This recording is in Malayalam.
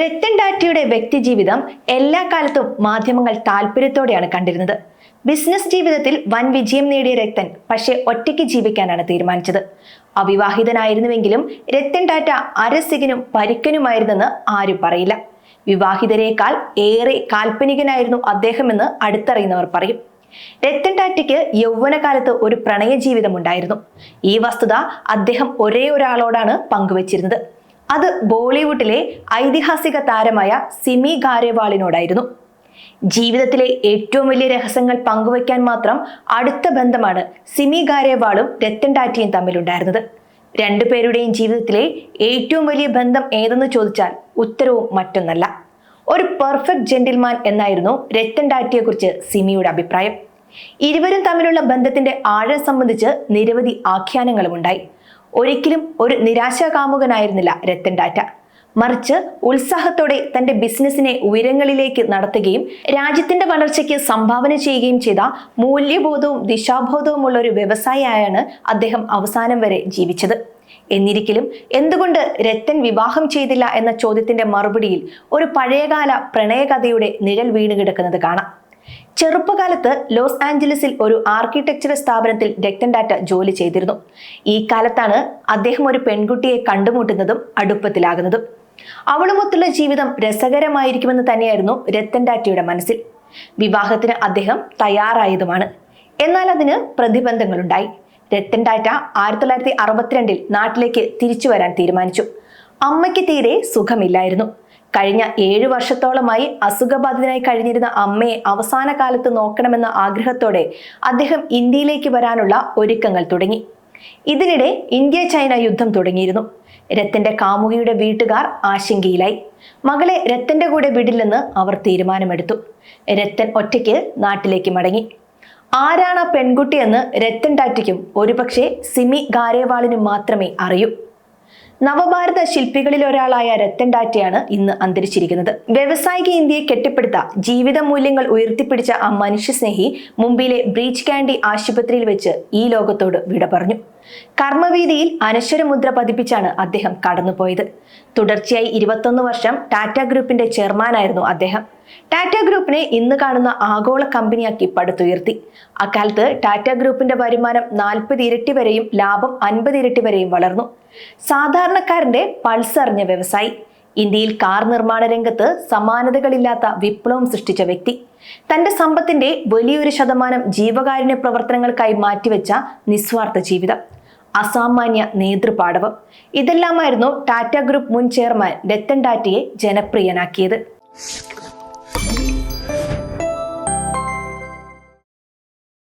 രത്തൻ ടാറ്റയുടെ വ്യക്തിജീവിതം എല്ലാ കാലത്തും മാധ്യമങ്ങൾ താല്പര്യത്തോടെയാണ് കണ്ടിരുന്നത്. ബിസിനസ് ജീവിതത്തിൽ വൻ വിജയം നേടിയ രത്തൻ പക്ഷേ ഒറ്റയ്ക്ക് ജീവിക്കാനാണ് തീരുമാനിച്ചത്. അവിവാഹിതനായിരുന്നുവെങ്കിലും രത്തൻ ടാറ്റ അരസികനും പരുക്കനുമായിരുന്നെന്ന് ആരും പറയില്ല. വിവാഹിതരേക്കാൾ ഏറെ കാൽപ്പനികനായിരുന്നു അദ്ദേഹമെന്ന് അടുത്തറിയുന്നവർ പറയും. രത്തൻ ടാറ്റയ്ക്ക് യൗവനകാലത്ത് ഒരു പ്രണയ ജീവിതം ഉണ്ടായിരുന്നു. ഈ വസ്തുത അദ്ദേഹം ഒരേ ഒരാളോടാണ് പങ്കുവച്ചിരുന്നത്. അത് ബോളിവുഡിലെ ഐതിഹാസിക താരമായ സിമി ഗാരേവാളിനോടായിരുന്നു. ജീവിതത്തിലെ ഏറ്റവും വലിയ രഹസ്യങ്ങൾ പങ്കുവയ്ക്കാൻ മാത്രം അടുത്ത ബന്ധമാണ് സിമി ഗാരേവാളും രത്തൻ ടാറ്റയും തമ്മിലുണ്ടായിരുന്നത്. രണ്ടുപേരുടെയും ജീവിതത്തിലെ ഏറ്റവും വലിയ ബന്ധം ഏതെന്ന് ചോദിച്ചാൽ ഉത്തരവും മറ്റൊന്നല്ല. ഒരു പെർഫെക്റ്റ് ജെന്റിൽമാൻ എന്നായിരുന്നു രത്തൻ ടാറ്റയെക്കുറിച്ച് സിമിയുടെ അഭിപ്രായം. ഇരുവരും തമ്മിലുള്ള ബന്ധത്തിന്റെ ആഴം സംബന്ധിച്ച് നിരവധി ആഖ്യാനങ്ങളും ഉണ്ടായി. ഒരിക്കലും ഒരു നിരാശാകാമുകനായിരുന്നില്ല രത്തൻ ടാറ്റ. മറിച്ച് ഉത്സാഹത്തോടെ തന്റെ ബിസിനസിനെ ഉയരങ്ങളിലേക്ക് നടത്തുകയും രാജ്യത്തിന്റെ വളർച്ചയ്ക്ക് സംഭാവന ചെയ്യുകയും ചെയ്ത മൂല്യബോധവും ദിശാബോധവുമുള്ള ഒരു വ്യവസായിയായാണ് അദ്ദേഹം അവസാനം വരെ ജീവിച്ചത്. എന്നിരിക്കലും എന്തുകൊണ്ട് രത്തൻ വിവാഹം ചെയ്തില്ല എന്ന ചോദ്യത്തിന്റെ മറുപടിയിൽ ഒരു പഴയകാല പ്രണയകഥയുടെ നിഴൽ വീണ് കിടക്കുന്നത് കാണാം. ചെറുപ്പകാലത്ത് ലോസ് ആഞ്ചലസിൽ ഒരു ആർക്കിടെക്ചർ സ്ഥാപനത്തിൽ രത്തൻ ടാറ്റ ജോലി ചെയ്തിരുന്നു. ഈ കാലത്താണ് അദ്ദേഹം ഒരു പെൺകുട്ടിയെ കണ്ടുമുട്ടുന്നതും അടുപ്പത്തിലാകുന്നതും. അവളുമൊത്തുള്ള ജീവിതം രസകരമായിരിക്കുമെന്ന് തന്നെയായിരുന്നു രത്തൻ ടാറ്റയുടെ മനസ്സിൽ. വിവാഹത്തിന് അദ്ദേഹം തയ്യാറായതുമാണ്. എന്നാൽ അതിന് പ്രതിബന്ധങ്ങളുണ്ടായി. രത്തൻ ടാറ്റ 1962 നാട്ടിലേക്ക് തിരിച്ചു വരാൻ തീരുമാനിച്ചു. അമ്മയ്ക്ക് തീരെ സുഖമില്ലായിരുന്നു. കഴിഞ്ഞ 7 വർഷത്തോളമായി അസുഖബാധിതനായി കഴിഞ്ഞിരുന്ന അമ്മയെ അവസാന കാലത്ത് നോക്കണമെന്ന ആഗ്രഹത്തോടെ അദ്ദേഹം ഇന്ത്യയിലേക്ക് വരാനുള്ള ഒരുക്കങ്ങൾ തുടങ്ങി. ഇതിനിടെ ഇന്ത്യ ചൈന യുദ്ധം തുടങ്ങിയിരുന്നു. രത്തന്റെ കാമുകിയുടെ വീട്ടുകാർ ആശങ്കയിലായി. മകളെ രത്തന്റെ കൂടെ വിടില്ലെന്ന് അവർ തീരുമാനമെടുത്തു. രത്തൻ ഒറ്റയ്ക്ക് നാട്ടിലേക്ക് മടങ്ങി. ആരാണ് ആ പെൺകുട്ടിയെന്ന് രത്തൻ ടാറ്റയ്ക്കും ഒരുപക്ഷെ സിമി ഗാരേവാളിനും മാത്രമേ അറിയൂ. നവഭാരത ശില്പികളിൽ ഒരാളായ രത്തൻ ടാറ്റയാണ് ഇന്ന് അന്തരിച്ചിരിക്കുന്നത്. വ്യവസായിക ഇന്ത്യയെ കെട്ടിപ്പടുത്ത ജീവിത മൂല്യങ്ങൾ ഉയർത്തിപ്പിടിച്ച ആ മനുഷ്യസ്നേഹി മുംബൈയിലെ ബ്രീച്ച് കാൻഡി ആശുപത്രിയിൽ വെച്ച് ഈ ലോകത്തോട് വിട പറഞ്ഞു. കർമ്മവീതിയിൽ അനശ്വരമുദ്ര പതിപ്പിച്ചാണ് അദ്ദേഹം കടന്നുപോയത്. തുടർച്ചയായി 21 വർഷം ടാറ്റ ഗ്രൂപ്പിന്റെ ചെയർമാനായിരുന്നു അദ്ദേഹം. ടാറ്റ ഗ്രൂപ്പിനെ ഇന്ന് കാണുന്ന ആഗോള കമ്പനിയാക്കി പടുത്തുയർത്തി. അക്കാലത്ത് ടാറ്റ ഗ്രൂപ്പിന്റെ വരുമാനം 40 ഇരട്ടി വരെയും ലാഭം 50 ഇരട്ടി വരെയും വളർന്നു. സാധാരണക്കാരന്റെ പൾസ് അറിഞ്ഞ വ്യവസായി, ഇന്ത്യയിൽ കാർ നിർമ്മാണ രംഗത്ത് സമാനതകളില്ലാത്ത വിപ്ലവം സൃഷ്ടിച്ച വ്യക്തി, തന്റെ സമ്പത്തിന്റെ വലിയൊരു ശതമാനം ജീവകാരുണ്യ പ്രവർത്തനങ്ങൾക്കായി മാറ്റിവെച്ച നിസ്വാർത്ഥ ജീവിതം, അസാമാന്യ നേതൃപാടവം, ഇതെല്ലാമായിരുന്നു ടാറ്റ ഗ്രൂപ്പ് മുൻ ചെയർമാൻ രത്തൻ ടാറ്റയെ ജനപ്രിയനാക്കിയത്.